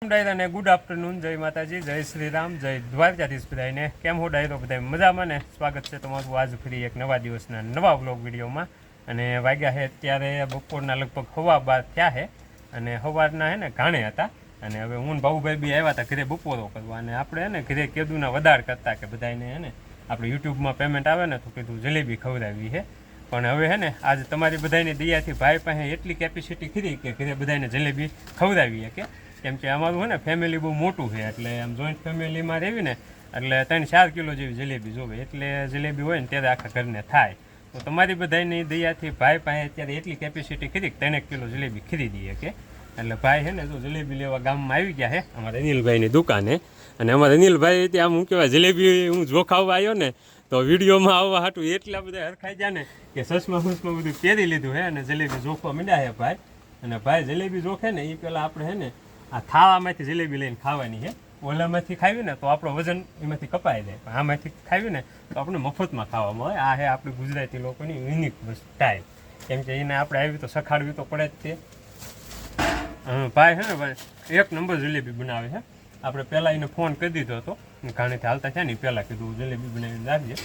ડાયરાને good afternoon, જય માતાજી, જય શ્રી રામ, જય દ્વારકાધીશ બધાને. કેમ હો ડાયરો બધા મજામાં ને? સ્વાગત છે તમારું આજ ફરી એક નવા દિવસના નવા વ્લોગ વિડીયોમાં. અને વાગ્યા છે અત્યારે બપોરના લગભગ 12:15 થયા છે અને સવારના ને ઘાણે હતા. અને હવે હું ભાઉભાઈ બી આવ્યા હતા ઘરે બપોરો કરવા. અને આપણે ઘરે કેદુના વધાર કરતા કે બધાને આપણે યુટ્યુબમાં પેમેન્ટ આવે ને તો કીધું જલેબી ખવડાવી છે. પણ હવે આજે તમારી બધાની દયાથી ભાઈ પાસે એટલી કેપેસિટી ખરી કે ઘરે બધાને જલેબી ખવડાવીએ કે કેમ કે અમારું ફેમિલી બહુ મોટું છે. એટલે આમ જોઈન્ટ ફેમિલીમાં રહેવી ને એટલે 3-4 કિલો જેવી જલેબી જોવે. એટલે જલેબી હોય ને ત્યારે આખા ઘરને થાય. તો તમારી બધાની દયાથી ભાઈ પાસે અત્યારે એટલી કેપેસિટી ખરી 3 કિલો જલેબી ખરીદીએ કે એટલે ભાઈ જો જલેબી લેવા ગામમાં આવી ગયા છે અમારા અનિલભાઈની દુકાને. અને અમારા અનિલભાઈ ત્યાં હું કહેવાય જલેબી હું જોખાવવા આવ્યો ને તો વિડીયોમાં આવવા હાટું એટલા બધા હરખાઈ ગયા ને કે સસમાં બધું પહેરી લીધું છે અને જલેબી જોખવા માંડ્યા છે ભાઈ. અને ભાઈ જલેબી જોખે ને એ પહેલાં આપણે આ થાળામાંથી જલેબી લઈને ખાવાની છે. ઓલામાંથી ખાવી ને તો આપણો વજન એમાંથી કપાઈ જાય, પણ આમાંથી ખાવી ને તો આપણે મફતમાં ખાવા મળે. આ છે આપણી ગુજરાતી લોકોની યુનિક સ્ટાઇલ. કેમ કે એને આપણે આવી તો સખાડવી તો પડે જ તે. ભાઈ ભાઈ 1 નંબર જલેબી બનાવે છે. આપણે પહેલાં એને ફોન કરી દીધો હતો ઘાણીથી હાલતા છે ને પહેલાં કીધું જલેબી બનાવીને રાખજે,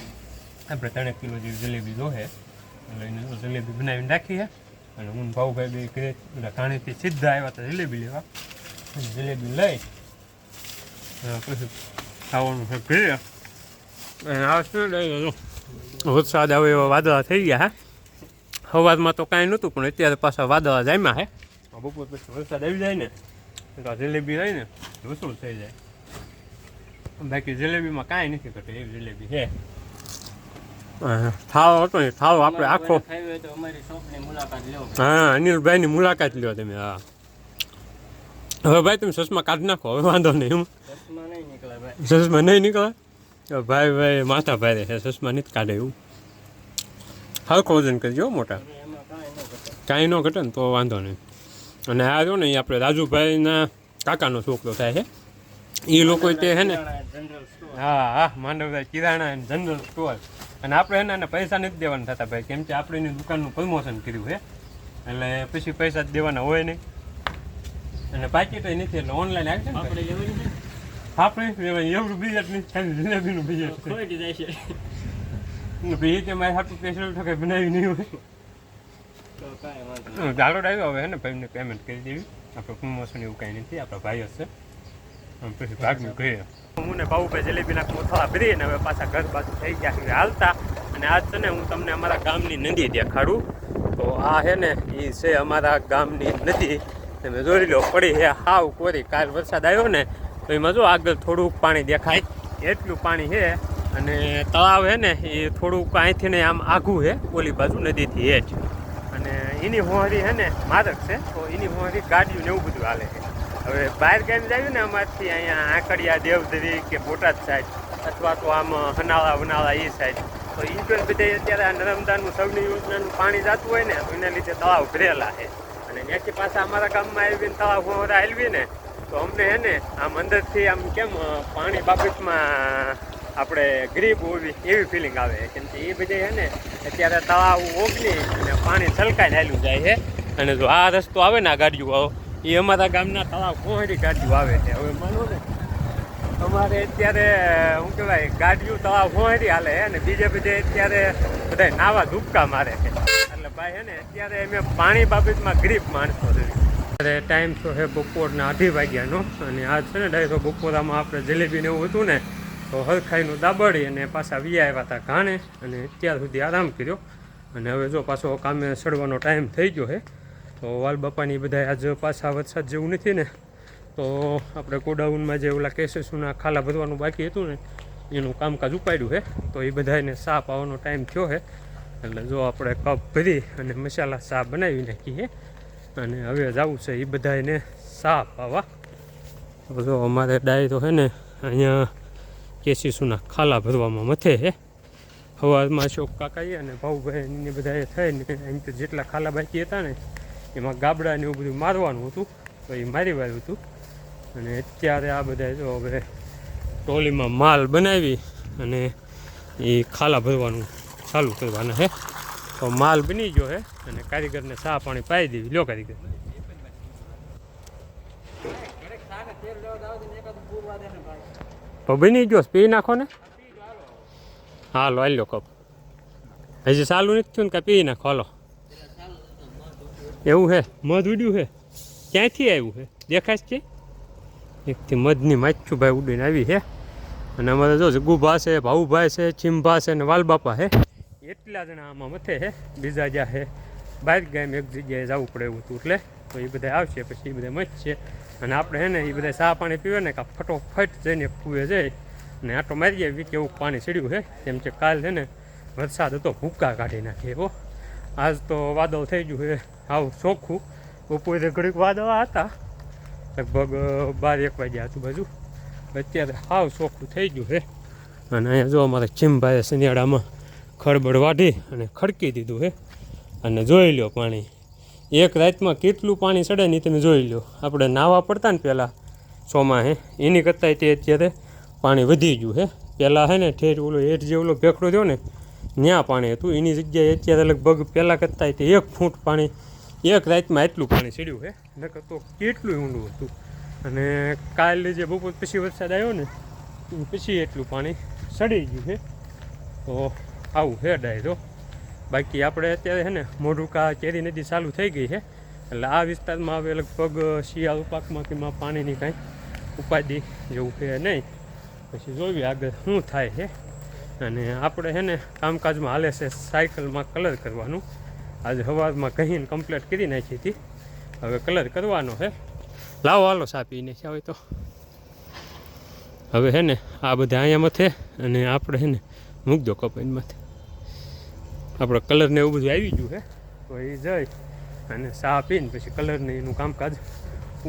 આપણે 3 કિલો જેવી જલેબી જોશે એટલે એને જલેબી બનાવીને રાખી છે. અને હું ભાઉભાઈ બે ઘરે ઘાણીથી સીધા આવ્યા હતા જલેબી લેવા. જલેબી લઈ પછી ખાવાનું છે ઘરે. આ શું લઈ વરસાદ આવે એવા વાદળા થઈ ગયા. સવારમાં તો કાંઈ નહોતું પણ અત્યારે પાછા વાદળા જામ્યા છે. બપોર પછી વરસાદ આવી જાય ને તો જલેબી લઈને વસૂલ થઈ જાય. બાકી જલેબીમાં કાંઈ નથી ઘટે એવી જલેબી છે. થાવ હતો ને થાવ આપણે આખો હા અનિલભાઈની મુલાકાત લ્યો તમે. હા હવે ભાઈ તમે ચશ્મા કાઢી નાખો, હવે વાંધો નહીં. હું ચશ્મા નહીં નીકળે ભાઈ માથા ભાઈ છે, ચશ્મા નથી કાઢે એવું. હલકો વજન કરજો મોટા, કાંઈ ન ઘટે ને તો વાંધો નહીં. અને આ જો ને એ આપણે રાજુભાઈના કાકાનો છોકરો થાય છે. એ લોકો તે છે ને હા માંડવરાય કિરાણા એન્ડ જનરલ સ્ટોર. અને આપણે એને પૈસા નથી દેવાના થતા ભાઈ, કેમ કે આપણે એની દુકાનનું પ્રમોશન કર્યું છે એટલે પછી પૈસા જ દેવાના હોય નહીં. અને પાકીટ નથી એટલે ઓનલાઈન આવી છે ને આપણે લેવાય એવું બજેટ નથી, જલેબીનું બજેટ જાય છે ભાઈ. તે મારે સાટું સ્પેશિયલ ઠકે બનાવી નહીં હોય ડાઉનલોડ આવ્યો હવે ભાઈને પેમેન્ટ કરી દેવી. આપણે પ્રમોશન એવું કાંઈ નથી, આપણા ભાઈ હશે પછી ભાગનું કહીએ. હું ને ભાઉભાઈ જલેબીના કોથળા ભરીને હવે પાછા ઘર બાજુ થઈ ગયા હાલતા. અને આજ છે ને હું તમને અમારા ગામની નદી દેખાડું. તો આ છે ને એ છે અમારા ગામની નદી. તમે જોઈ લો પડી છે હાવ કોરી. કાલ વરસાદ આવ્યો ને તો એમાં જો આગળ થોડુંક પાણી દેખાય એટલું પાણી છે. અને તળાવ છે ને એ થોડુંક અહીંથી ને આમ આઘું છે ઓલી બાજુ નદીથી હેઠ. અને એની હોહરી છે ને મારક છે તો એની હોહરી ગાડીઓ ને એવું બધું હાલે છે. હવે બહાર ગામ જાય ને અમારથી અહીંયા આંકડિયા દેવધરી કે બોટાદ સાઈડ અથવા તો આમ હનાળા વનાળા એ સાઈડ તો એ પણ બધે અત્યારે આ નર્મદાનું સૌની યોજનાનું પાણી જતું હોય ને તો એના લીધે તળાવ ભરેલા છે. અને ત્યાંથી પાછા અમારા ગામમાં આવીને તળાવ હોહરા હાલવી ને તો અમને આમ અંદરથી આમ કેમ પાણી બાબતમાં આપણે ગરીબ હોવી એવી ફિલિંગ આવે. કેમ કે એ બધે અત્યારે તળાવ ઓગળી અને પાણી છલકાઈને હાલ્યું જાય છે. અને જો આ રસ્તો આવે ને આ ગાડીઓ એ અમારા ગામના તળાવ પહોંચી ગાડીઓ આવે છે. હવે માનો ને અમારે અત્યારે શું કહેવાય ગાડીઓ તળાવ પહોંચી હાલે છે અને બીજે બધે અત્યારે બધા નાવા ધૂપકા મારે છે. એટલે ભાઈ અત્યારે અમે પાણી બાબતમાં ગરીબ માણસો છે. અત્યારે ટાઈમ તો છે બપોરના 2:30 વાગ્યાનો. અને આજ છે ને ડાયરો બપોરામાં આપણે જલેબીને એવું હતું ને તો હરખાઈનું દાબડી અને પાછા વીયા આવ્યા હતા ઘાણે અને અત્યાર સુધી આરામ કર્યો. અને હવે જો પાછો કામે સડવાનો ટાઈમ થઈ ગયો છે. તો વાલ બાપાની બધા આજે પાછા વરસાદ જેવું નથી ને તો આપણે ગોડાઉનમાં જે ઓલા કેસેસના ખાલા ભરવાનું બાકી હતું ને એનું કામકાજ ઉપાડ્યું છે. તો એ બધાને ચા પાવાનો ટાઈમ થયો છે એટલે જો આપણે કપ ભરી અને મસાલા ચા બનાવી નાખીએ. અને હવે જવું છે એ બધાને ચા પાવા. જો અમારે ડાય તો છે ને અહીંયા કેસીસુના ખાલા ભરવામાં મથે છે. સવારમાં અશોક કાકાએ અને ભાઉભાઈને બધાએ થઈને અહીં તો જેટલા ખાલા બાકી હતા ને એમાં ગાબડા ને એવું બધું મારવાનું હતું તો એ મારી વાળ્યું હતું. અને અત્યારે આ બધા જો હવે ટોલીમાં માલ બનાવી અને એ ખાલા ભરવાનું ચાલુ કરવાના છે. તો માલ બની ગયો છે અને કારીગરને ચા પાણી પાઈ દેવી. લ્યો કારીગર તો બની ગયો પી નાખો ને. હાલો હાલ્યો કપ હજી ચાલુ નથી થયું ને કાંઈ પી નાખો હાલો. એવું હે મધ ઉડ્યું હે ક્યાંથી આવ્યું હે દેખાય છે એકથી મધની માછું ભાઈ ઉડીને આવી હે. અને અમારે જો ગુભા છે ભાઉભાઈ છે ચીમભા છે ને વાલબાપા હે એટલા જણા આમાં મથે હે. બીજા જ્યાં હે બહાર ગામ એક જગ્યાએ જવું પડે એવું હતું એટલે તો એ બધા આવશે પછી એ બધા મચશે. અને આપણે હે ને એ બધા ચા પાણી પીવે ને કાં ફટોફટ જઈને કૂવે જાય અને આટો મારી જાય કેવું પાણી ચડ્યું હે. કેમ કે કાલ છે ને વરસાદ હતો ભૂક્કા કાઢી નાખે એવો. આજ તો વાદળ થઈ ગયું હે આવું ચોખ્ખું. બપોરે ઘડીક વાદળા હતા લગભગ 12-1 વાગ્યા આજુબાજુ. અત્યારે હાવ ચોખ્ખું થઈ ગયું હે. અને અહીંયા જો અમારે ચીમભાઈએ શનિયાળામાં ખડબડ વાઢી અને ખડકી દીધું હે. અને જોઈ લો પાણી એક રાતમાં કેટલું પાણી ચડે ને તમે જોઈ લો. આપણે નાહવા પડતા ને પહેલાં ચોમાં હે એની કરતાં તે અત્યારે પાણી વધી ગયું હે. પહેલાં હે ને ઠેર ઓલો હેઠ જે ઓલો ભેખડો થયો ને ત્યાં પાણી હતું એની જગ્યાએ અત્યારે લગભગ પહેલાં કરતાં તે 1 ફૂટ પાણી એક રાતમાં એટલું પાણી ચડ્યું હે. નકર તો કેટલું ઊંડું હતું. અને કાલે જે બપોર પછી વરસાદ આવ્યો ને પછી એટલું પાણી ચડી ગયું છે. તો આવું હે ડાયરો. બાકી આપણે અત્યારે છે ને મોઢુકા કેરી નદી ચાલુ થઈ ગઈ છે એટલે આ વિસ્તારમાં હવે લગભગ શિયાળુ પાકમાં પાણીની કાંઈ ઉપાધિ જેવું છે નહીં. પછી જોઈએ આગળ શું થાય છે. અને આપણે છે ને કામકાજમાં હાલે છે સાયકલમાં કલર કરવાનું. આજે સવારમાં કહીને કમ્પ્લીટ કરી નાખી હતી હવે કલર કરવાનો છે. લાવો હાલો સા પી નાખ્યા હોય તો. હવે છે ને આ બધા અહીંયા મથે અને આપણે છે ને મૂકી દો કપાઈમાંથી. આપણે કલરને એવું બધું આવી ગયું છે તો એ જઈ અને ચા પીને પછી કલરને એનું કામકાજ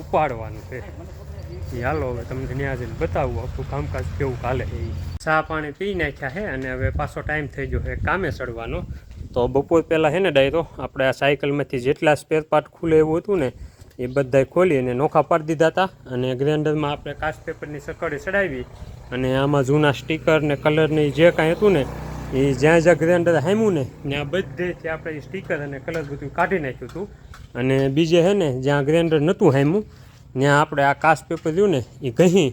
ઉપાડવાનું છે. એ હાલો હવે તમને ત્યાં જઈને બતાવું આપણું કામકાજ કેવું ચાલે છે. ચા પાણી પી નાખ્યા છે અને હવે પાછો ટાઈમ થઈ ગયો છે કામે ચડવાનો. તો બપોર પહેલાં છે ને ડાયરો આપણે આ સાયકલમાંથી જેટલા સ્પેર પાર્ટ ખુલે એવું હતું ને એ બધાય ખોલી અને નોખા પાડી દીધા હતા. અને ગ્રાઇન્ડરમાં આપણે કાચ પેપરની સકડી ચડાવી અને આમાં જૂના સ્ટીકર ને કલરની જે કાંઈ હતું ને એ જ્યાં જ્યાં ગ્રાઇન્ડર હામ્યું ને ત્યાં બધેથી આપણે સ્ટીકર અને કલર બધું કાઢી નાખ્યું હતું. અને બીજે છે ને જ્યાં ગ્રાઇન્ડર નહોતું હામ્યું ત્યાં આપણે આ કાચ પેપર રહ્યું ને એ ઘસી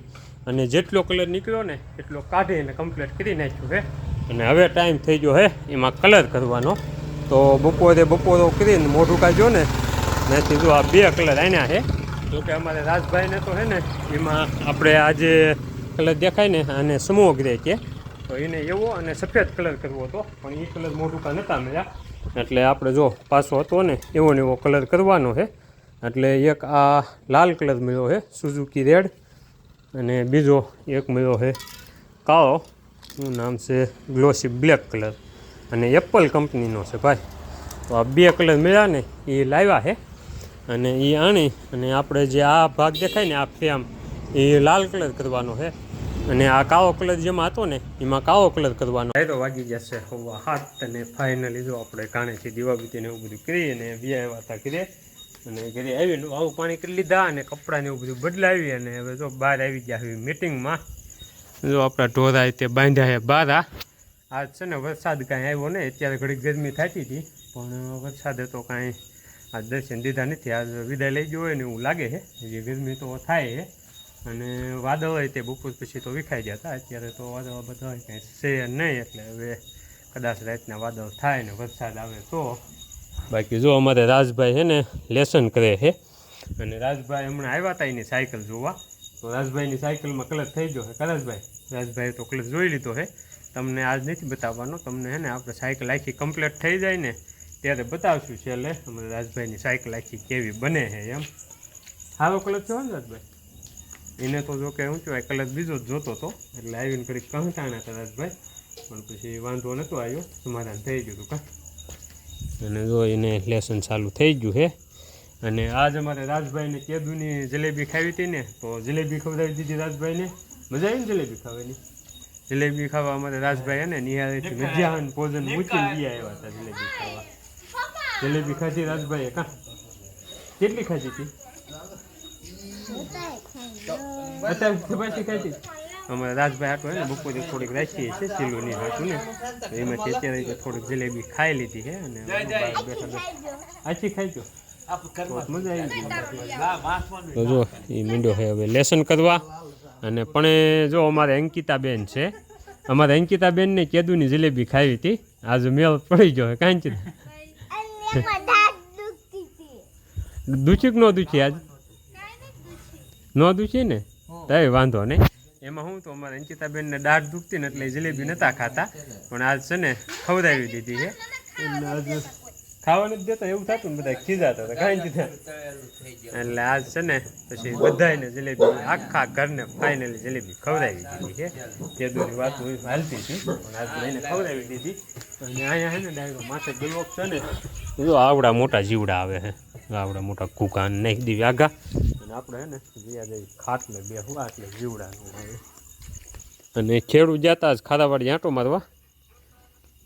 અને જેટલો કલર નીકળ્યો ને એટલો કાઢીને કમ્પ્લીટ કરી નાખ્યું છે. અને હવે ટાઈમ થઈ ગયો છે એમાં કલર કરવાનો. તો બપોરો કરીને મોઢું કાઢ્યો ને ત્યાંથી જો આ 2 કલર આન્યા છે. જોકે અમારે રાજભાઈને તો છે ને એમાં આપણે આજે કલર દેખાય ને અને સ્મોક રહે કે તો એને એવો અને સફેદ કલર કરવો હતો પણ એ કલર મોઢું નહોતા મળ્યા. એટલે આપણે જો પાછો હતો ને એવો ને એવો કલર કરવાનો છે. એટલે એક આ લાલ કલર મળ્યો છે સુઝુકી રેડ અને બીજો એક મળ્યો છે કાળો શું નામ છે ગ્લોસી બ્લેક કલર અને એપલ કંપનીનો છે ભાઈ. તો આ 2 કલર મળ્યા ને એ લાવ્યા છે અને એ આણી અને આપણે જે આ ભાગ દેખાય ને આ ફ્રેમ એ લાલ કલર કરવાનો છે. અને આ કાળો કલર જેમાં હતો ને એમાં કાળો કલર કરવાનો. તો વાગી જશે 7 અને ફાઇનલી જો આપણે કાણેથી દીવાબત્તીને એવું બધું કરી અને આવ્યા હતા ઘરે. અને ઘરે આવીને આવું પાણી કરી લીધા અને કપડાને એવું બધું બદલાવી અને હવે જો બહાર આવી ગયા મીટિંગમાં. જો આપણા ઢોરા તે બાંધ્યા છે બારા. આજ છે ને વરસાદ કાંઈ આવ્યો ને અત્યારે ઘડી ગરમી થતી હતી પણ વરસાદે તો કાંઈ આજ દર્શન દીધા નથી. આજ વિદાય લઈ ગયો હોય ને એવું લાગે છે. જે ગરમી તો થાય છે અને વાદળ હોય તે બપોર પછી તો વિખાઈ ગયા હતા. અત્યારે તો વાદળ બધા કાંઈ છે નહીં એટલે હવે કદાચ રાતના વાદળ થાય ને વરસાદ આવે તો. બાકી જો અમારે રાજભાઈ છે ને લેસન કરે છે અને રાજભાઈ હમણાં આવ્યા હતા એની સાયકલ જોવા. તો રાજભાઈની સાયકલમાં કલર થઈ ગયો છે. રાજભાઈએ તો કલર જોઈ લીધો છે. તમને આજ નથી બતાવવાનો. તમને છે ને આપણે સાયકલ આખી કમ્પ્લીટ થઈ જાય ને ત્યારે બતાવશું છેલ્લે અમારે રાજભાઈની સાયકલ આખી કેવી બને છે એમ. સારો કલર થયો ને રાજભાઈ એને તો જો કે શું કહેવાય કલર બીજો જ જોતો હતો એટલે આવીને ઘડીક કહટાણા હતા રાજભાઈ પણ પછી વાંધો નહોતો આવ્યો સમાધાન થઈ ગયું હતું કાં. અને જો એને લેસન ચાલુ થઈ ગયું છે. અને આજ અમારે રાજભાઈને કેદુની જલેબી ખાવી હતી ને તો જલેબી ખવડાવી દીધી રાજભાઈને. મજા આવી ને જલેબી ખાવાની. જલેબી ખાવા અમારે રાજભાઈ ને નિહાળેથી મધ્યાહન ભોજન મૂકીને ગયા આવ્યા હતા જલેબી ખાવા. જલેબી ખાધી રાજભાઈએ કાં કેટલી ખાધી હતી અત્યારે પાછી ખાધી. અમારે રાજભાઈ આટો ને બપોરે થોડીક રાખીએ છીએ ચીલુની હાટું ને એમાંથી અત્યારે થોડીક જલેબી ખાઈ લીધી છે અને આછી ખાઈ ગયો મજા આવી ગઈ. તો જો એ મીંડો છે હવે લેસન કરવા. અને પણ જો અમારે અંકિતાબેન છે, અમારે અંકિતાબેનને કેદુની જલેબી ખાવી હતી, આજે મેળ પડી ગયો કાંઈ દૂચી ન દૂચી આજ ન દૂચી ને તય વાંધો નહીં. એમાં હું તો અમારે અંકિતાબેનને દાઢ દુખતી ને એટલે જલેબી નહોતા ખાતા, પણ આજ છે ને ખવડાવી દીધી છે. આજ ખાવાનું જ દેતો એવું થતું ને બધા ખીજાતા હતા કાંઈ દીધા, એટલે આજ છે ને પછી બધાને જલેબી આખા ઘરને ફાઇનલી જલેબી ખવડાવી દીધી છે. કેદુની વાત હાલતી હતી પણ આજ લઈને ખવડાવી દીધી. અને અહીંયા છે ને ડાયરો માથે બ્લોક છે ને જો આવડા મોટા જીવડા આવે છે, આવડા મોટા કુકાન નાખી દીધી આગા. અને આપણે છે ને જીયા ખાટલે બે હુવા એટલે જીવડાનું આવે. અને ખેડૂત જતા જ ખારાવાડી આંટો મારવા.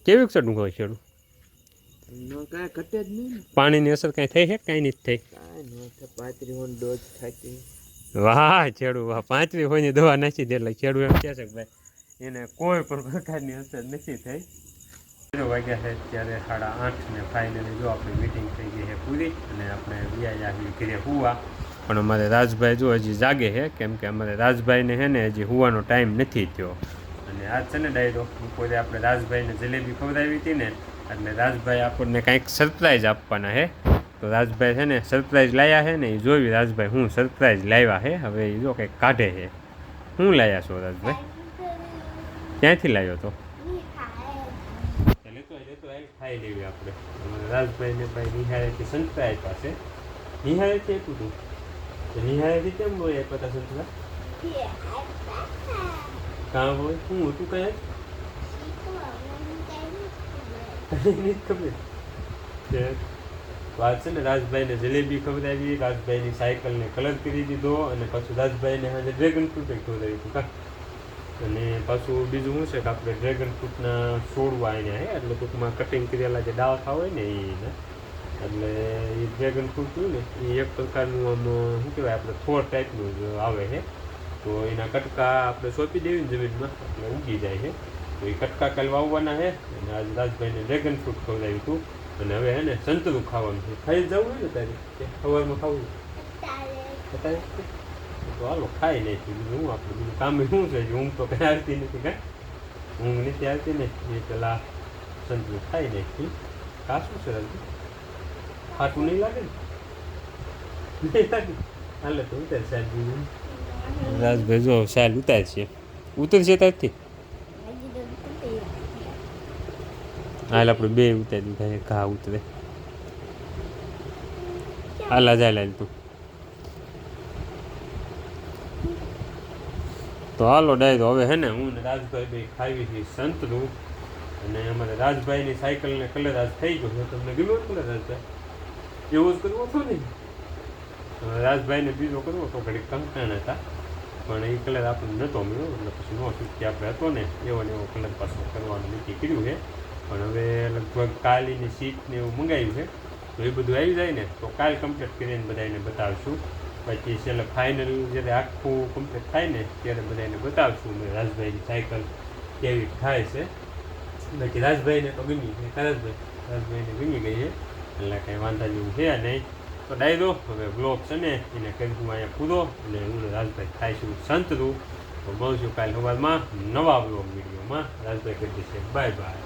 કેવી છે ડુંગર ખેડૂત? પાણીની અસર કઈ થઈ છે? કઈ નથી થઈ. વાહ ખેડૂત વાહ, 35 હોય ની દવા નાખી દે એટલે ખેડૂત એમ કહે છે કે ભાઈ એને કોઈ પણ પ્રકારની અસર નથી થઈ. વાગ્યા છે ત્યારે 8:30 ને ફાઇનલી જો આપણી મીટિંગ થઈ ગઈ છે પૂરી અને આપણે વ્યાજ આવી ઘરે હુવા. પણ અમારે રાજભાઈ જો હજી જાગે છે, કેમ કે અમારે રાજભાઈને છે ને હજી હુવાનો ટાઈમ નથી થયો. અને આજ છે ને ડાયરો બપોરે આપણે રાજભાઈને જલેબી ખવડાવી હતી ને, એટલે રાજભાઈ આપણને કાંઈક સરપ્રાઈઝ આપવાના છે. તો રાજભાઈ છે ને સરપ્રાઈઝ લાવ્યા છે ને, એ જોઈ રાજભાઈ હું સરપ્રાઈઝ લાવ્યા છે. હવે એ જો કંઈક કાઢે છે. શું લાવ્યા છો રાજભાઈ? ક્યાંથી લાવ્યો તો? ખાઈ લેવી આપણે. રાજભાઈને ભાઈ નિહાળેથી સંતરા આપ્યા છે. નિહાળેથી આપ્યું હતું તો નિહાળેથી કેમ હોય આપ્યા હતા સંતરા? કાં હોય શું હતું કઈ ખબર વાત છે ને. રાજભાઈને જલેબી ખવડાવી, રાજભાઈની સાયકલને કલર કરી દીધો અને પાછું રાજભાઈને આજે ડ્રેગન ફ્રૂટ ખવડાવી હતું કાં. અને પાછું બીજું શું છે કે આપણે ડ્રેગન ફ્રૂટના છોડવા અહીંયા છે, એટલે ટૂંકમાં કટિંગ કરેલા જે ડાળખા હોય ને એને, એટલે એ ડ્રેગન ફ્રૂટ હોય ને એ એક પ્રકારનું આમ શું કહેવાય આપણે થોર ટાઈપનું જ આવે છે. તો એના કટકા આપણે સોંપી દેવી ને જમીનમાં એટલે ઉગી જાય છે. તો એ કટકા કાલ વાવવાના છે. અને આજ રાજભાઈને ડ્રેગન ફ્રૂટ ખવડાવ્યું હતું. અને હવે હે ને સંતરું ખાવાનું છે. ખાઈ જવું હોય ને તારે સવારમાં ખાવું અત્યારે તો હાલો ખાઈ નાખ્યું. બીજું હું આપણે બીજું કામ શું છે? ઊંઘ તો કંઈ આવતી નથી કાંઈ, ઊંઘ નથી આવતી ને એ પેલા સંતરું ખાઈ નાખ્યું. કા શું છે ખાટું નહીં લાગે ને? નહીં લાગે હાલે તો ઉતાર સાહેબ. રાજભાઈ જો સાહેબ ઉતારશે, ઉતરશે ત્યારથી હાલ આપણે બે ઉતારી દીધા. ઘા ઉતરે હાલા જાય લાલ તું. તો હાલો ડાયરો હવે હે ને હું ને રાજભાઈ ભાઈ ખાવી છે સંતરું. અને અમારે રાજભાઈની સાયકલને કલર આજ થઈ ગયો છે. તમને ગમ્યો કલર રાજભાઈ? એવો જ કરવો હતો ને. રાજભાઈને બીજો કરવો તો ઘડીક કંટાણા હતા, પણ એ કલર આપણને નહોતો મળ્યો એટલે પછી નો છૂટકી આપણે હતો ને એવો ને એવો કલર પાછો કરવાનું નક્કી કર્યું છે. પણ હવે લગભગ કાલીની સીટ ને એવું મંગાવ્યું છે. તો એ બધું આવી જાય ને તો કાલ કમ્પ્લીટ કરીને બધાને બતાવશું. પછી છેલ્લે ફાઇનલ જ્યારે આખું કમ્પ્લીટ થાય ને ત્યારે બધાને બતાવશું મેં રાજભાઈની સાયકલ કેવી થાય છે. બાકી રાજભાઈને તો ગમી છે. રાજભાઈને ગમી ગઈ છે એટલે કંઈ વાંધા જેવું છે નહીં. તો ડાયરો હવે બ્લોગ છે ને એને કરી હું અહીંયા પૂરો. અને હું રાજભાઈ ખાઈશું સંતરું. તો મળશું કાલે સવારમાં નવા બ્લોગ વિડીયોમાં. રાજભાઈ કહી દેશે બાય બાય.